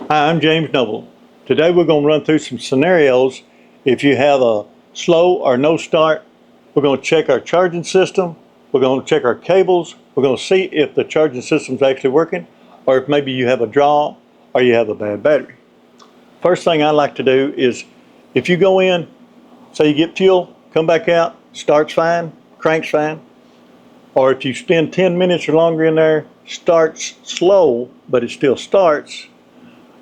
Hi, I'm James Noble. Today we're going to run through some scenarios. If you have a slow or no start, we're going to check our charging system, we're going to check our cables, we're going to see if the charging system's actually working, or if maybe you have a draw or you have a bad battery. First thing I like to do is, if you go in, say you get fuel, come back out, starts fine, cranks fine, or if you spend 10 minutes or longer in there, starts slow, but it still starts,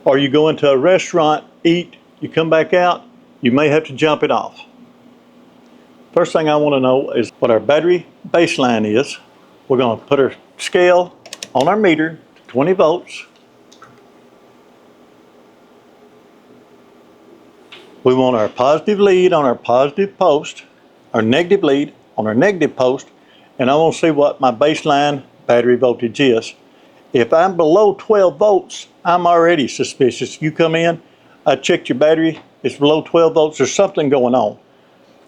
or you go into a restaurant, eat, you come back out, you may have to jump it off. First thing I want to know is what our battery baseline is. We're going to put our scale on our meter to 20 volts. We want our positive lead on our positive post, our negative lead on our negative post, and I want to see what my baseline battery voltage is. If I'm below 12 volts, I'm already suspicious. You come in, I checked your battery, it's below 12 volts, there's something going on.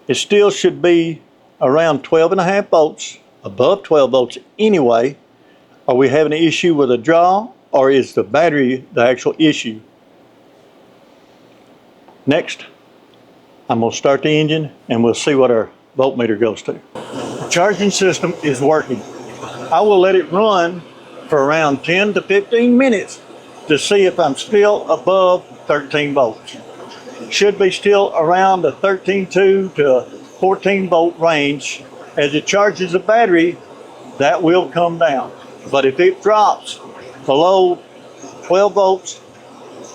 It still should be around 12.5 volts, above 12 volts anyway. Are we having an issue with a draw, or is the battery the actual issue? Next, I'm going to start the engine and we'll see what our voltmeter goes to. The charging system is working. I will let it run for around 10 to 15 minutes to see if I'm still above 13 volts. Should be still around the 13.2 to 14 volt range. As it charges the battery, that will come down. But if it drops below 12 volts,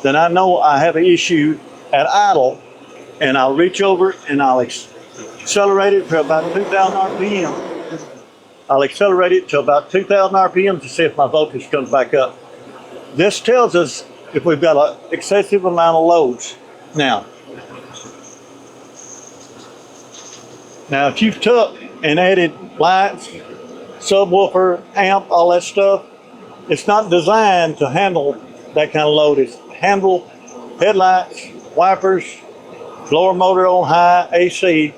then I know I have an issue at idle, and I'll reach over and I'll accelerate it to about 2,000 RPM. I'll accelerate it to about 2,000 RPM to see if my voltage comes back up. This tells us if we've got an excessive amount of loads. Now if you've took and added lights, subwoofer, amp, all that stuff, it's not designed to handle that kind of load. It's handle headlights, wipers, blower motor on high, AC,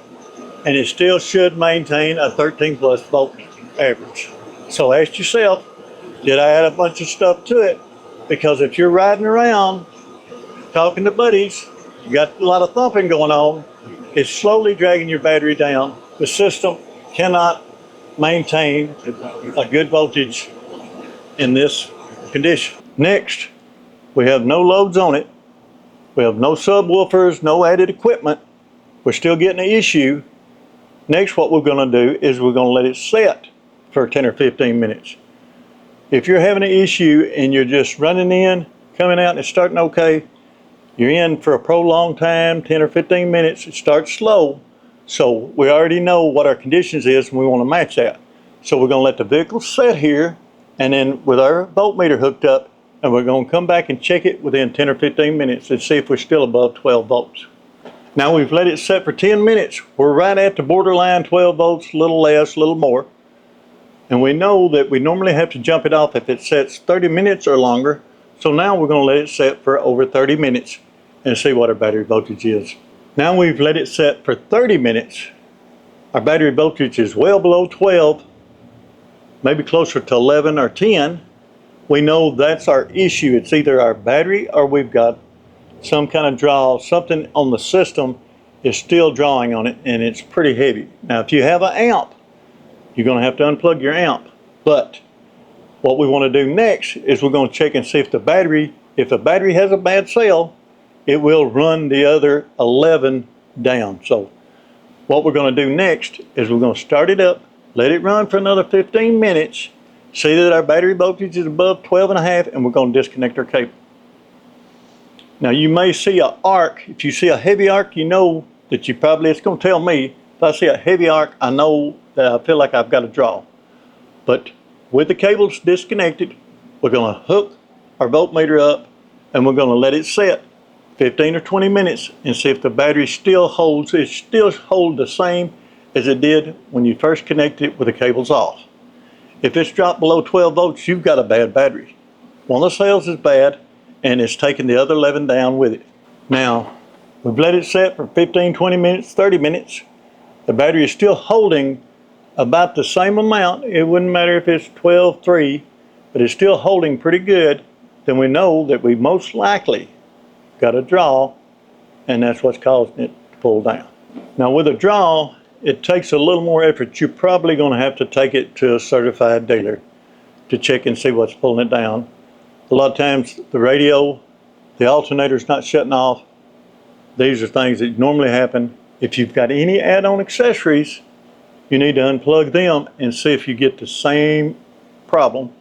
and it still should maintain a 13 plus volt average. So ask yourself, did I add a bunch of stuff to it? Because if you're riding around talking to buddies, you got a lot of thumping going on, it's slowly dragging your battery down. The system cannot maintain a good voltage in this condition. Next, we have no loads on it. We have no subwoofers, no added equipment. We're still getting an issue. Next, what we're going to do is we're going to let it set for 10 or 15 minutes. If you're having an issue and you're just running in, coming out, and it's starting okay, you're in for a prolonged time, 10 or 15 minutes, it starts slow. So we already know what our conditions is and we want to match that. So we're going to let the vehicle set here, and then with our voltmeter hooked up, and we're going to come back and check it within 10 or 15 minutes and see if we're still above 12 volts. Now we've let it set for 10 minutes. We're right at the borderline 12 volts, a little less, a little more. And we know that we normally have to jump it off if it sets 30 minutes or longer. So now we're going to let it set for over 30 minutes and see what our battery voltage is. Now we've let it set for 30 minutes. Our battery voltage is well below 12, maybe closer to 11 or 10. We know that's our issue. It's either our battery or we've got some kind of draw, something on the system is still drawing on it, and it's pretty heavy. Now if you have an amp, you're going to have to unplug your amp. But what we want to do next is we're going to check and see if the battery has a bad cell, it will run the other 11 down. So what we're going to do next is we're going to start it up, let it run for another 15 minutes, see that our battery voltage is above 12.5, and we're going to disconnect our cable. Now you may see an arc. If you see a heavy arc, you know that it's going to tell me. If I see a heavy arc, I know that I feel like I've got a draw. But with the cables disconnected, we're going to hook our voltmeter up and we're going to let it set 15 or 20 minutes and see if the battery still holds. It still holds the same as it did when you first connected it with the cables off. If it's dropped below 12 volts, you've got a bad battery. One of the cells is bad and it's taking the other 11 down with it. Now, we've let it set for 15, 20 minutes, 30 minutes. The battery is still holding about the same amount. It wouldn't matter if it's 12.3, but it's still holding pretty good. then we know that we most likely got a draw, and that's what's causing it to pull down. Now with a draw, it takes a little more effort. You're probably going to have to take it to a certified dealer to check and see what's pulling it down. A lot of times the radio, the alternator's not shutting off. These are things that normally happen. If you've got any add-on accessories, you need to unplug them and see if you get the same problem.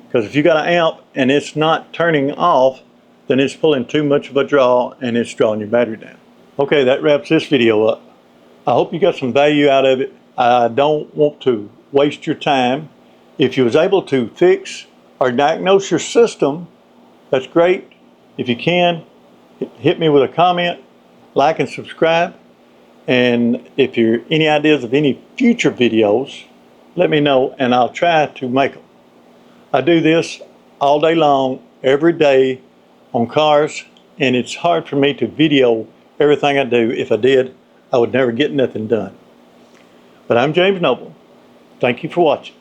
Because if you got an amp and it's not turning off, then it's pulling too much of a draw and it's drawing your battery down. Okay, that wraps this video up. I hope you got some value out of it. I don't want to waste your time. If you was able to fix or diagnose your system, that's great. If you can, hit me with a comment, like and subscribe. And if you're any ideas of any future videos, let me know and I'll try to make them. I do this all day long, every day on cars, and it's hard for me to video everything I do. If I did, I would never get nothing done. But I'm James Noble. Thank you for watching.